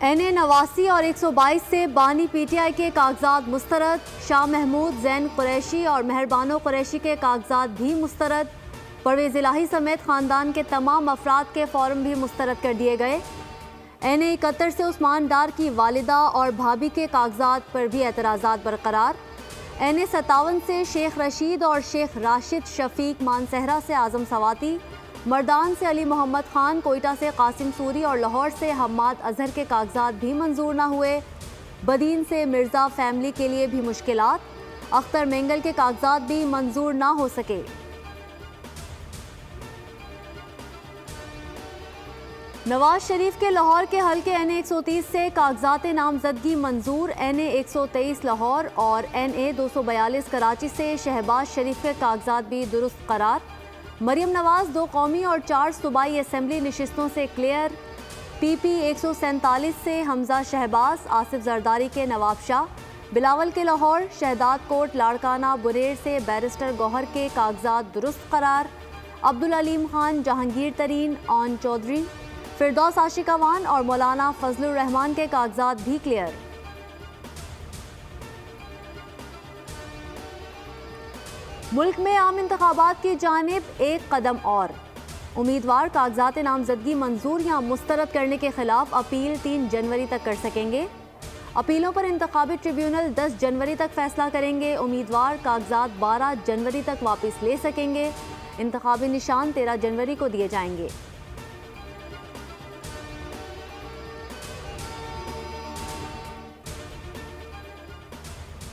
NA 89 और 122 से बानी PTI के कागजात मुस्तरद। शाह महमूद, जैन कुरैशी और मेहरबानो कुरैशी के कागजात भी मुस्तरद। परवेज़ इलाही समेत ख़ानदान के तमाम अफराद के फॉर्म भी मुस्तरद कर दिए गए। NA 71 से उस्मान डार की वालिदा और भाभी के कागजात पर भी एतराज़ात बरकरार। NA 57 से शेख रशीद और शेख राशिद शफीक मानसहरा से आज़म सवाती, मर्दान से अली मोहम्मद खान, कोयटा से कासिम सूरी और लाहौर से हम्माद अजहर के कागजात भी मंजूर न हुए। बदीन से मिर्ज़ा फैमिली के लिए भी मुश्किलात। अख्तर मेंगल के कागजात भी मंजूर ना हो सके। नवाज शरीफ के लाहौर के हल्के NA 130 से कागजात नामजदगी मंजूर। NA 123 लाहौर और NA 242 कराची से शहबाज शरीफ के कागजात भी दुरुस्त करार। मरियम नवाज 2 कौमी और 4 सूबाई असेंबली नशिस्तों से क्लियर। PP 147 से हमजा शहबाज, आसिफ जरदारी के नवाब शाह, बिलावल के लाहौर, शहदाद कोट लाड़काना बुरेर से बैरिस्टर गौहर के कागजात दुरुस्त करार। अब्दुल अलीम खान, जहांगीर तरीन, ऑन चौधरी, फिरदौस आशिक अवान और मौलाना फजलुर रहमान के कागजात भी क्लियर। मुल्क में आम इंतखाबात की जानिब एक कदम और। उम्मीदवार कागजात नामजदगी मंजूर या मुस्तरद करने के खिलाफ अपील 3 जनवरी तक कर सकेंगे। अपीलों पर इंतखाबी ट्रिब्यूनल 10 जनवरी तक फैसला करेंगे। उम्मीदवार कागजात 12 जनवरी तक वापस ले सकेंगे। इंतखाबी निशान 13 जनवरी को दिए जाएंगे।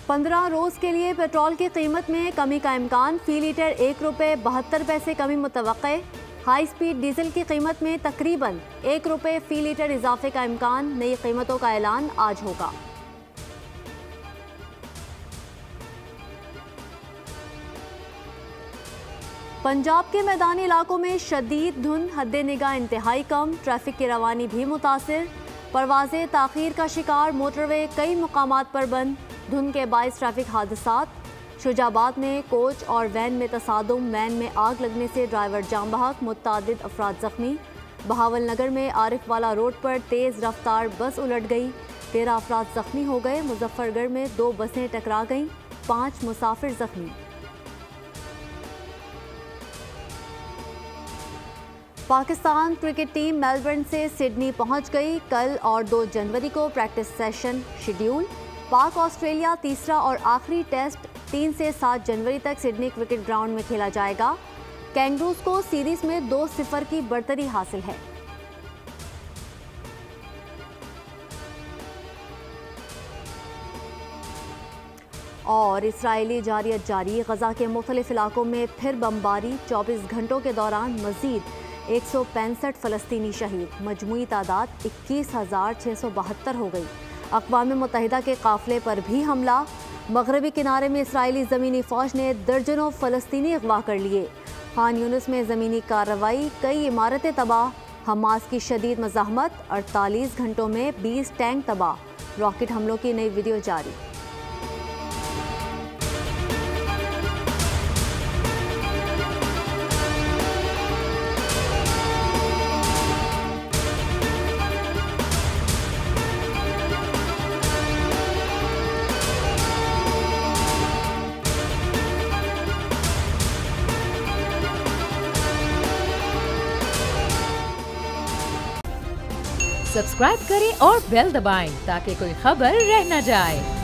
पंद्रह रोज़ के लिए पेट्रोल की कीमत में कमी का इम्कान। फी लीटर ₹1.72 कमी मुतवक्के। हाई स्पीड डीजल की कीमत में तकरीबन ₹1 फी लीटर इजाफे का इम्कान। नई कीमतों का ऐलान आज होगा। पंजाब के मैदानी इलाकों में शदीद धुंध, हद्दे निगाह इंतहाई कम। ट्रैफिक की रवानी भी मुतासिर। परवाज़ें ताख़ीर का शिकार। मोटरवे कई मुकामात पर बंद। धुंध के बाइस ट्रैफिक हादसात। शुजाबाद में कोच और वैन में तसादुम, वैन में आग लगने से ड्राइवर जाम बहक, मुत्तादिद अफराद जख्मी। बहावल नगर में आरिफ वाला रोड पर तेज़ रफ्तार बस उलट गई, 13 अफराद जख्मी हो गए। मुजफ्फरगढ़ में 2 बसें टकरा गईं, 5 मुसाफिर जख्मी। पाकिस्तान क्रिकेट टीम मेलबर्न से सिडनी पहुंच गई। कल और 2 जनवरी को प्रैक्टिस सेशन शेड्यूल। पाक ऑस्ट्रेलिया तीसरा और आखिरी टेस्ट 3 से 7 जनवरी तक सिडनी क्रिकेट ग्राउंड में खेला जाएगा। कैंगरूज को सीरीज में 2-0 की बढ़तरी हासिल है। और इसराइली जारियत जारी। गजा के मुख्तलिफ इलाकों में फिर बमबारी। 24 घंटों के दौरान मजीद 165 फ़लस्तीनी शहीद। मजमूई तादाद 21,672 हो गई। अक़वाम मुत्तहिदा के काफ़िले पर भी हमला। मगरबी किनारे में इसराइली ज़मीनी फ़ौज ने दर्जनों फ़लस्तीनी अगवा कर लिए। खान यूनिस में ज़मीनी कार्रवाई, कई इमारतें तबाह। हमास की शदीद मज़ाहमत, 48 घंटों में 20 टैंक तबाह। रॉकेट हमलों की नई वीडियो जारी। सब्सक्राइब करें और बेल दबाएं ताकि कोई खबर रह न जाए।